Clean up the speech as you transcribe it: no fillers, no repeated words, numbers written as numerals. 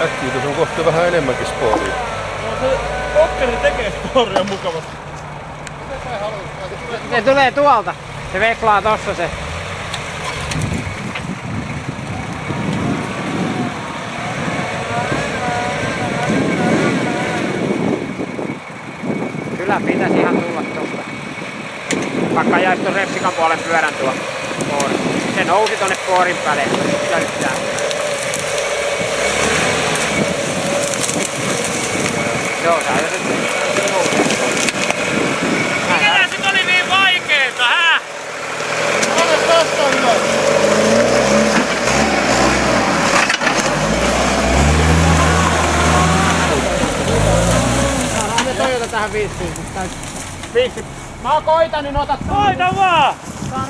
Äkkiä tuossa on kohta vähän enemmänkin spooria. No se Okkari tekee sporia mukavasti. Se tulee tuolta. Se veklaa tossa se. Kyllä pitäisi ihan tulla tosta. Vaikka jäisi ton repsikan puolen pyörän tuo spoori. Se nousi tonne spoorin päälle. Mitä yhtään? Joo, tää Mikä sit oli niin vaikeeta, hä? Anna tästä hyvä! Saadaan me Toyota tähän 5. Mä oon koitan, niin otat. Koita vaan! Saadaan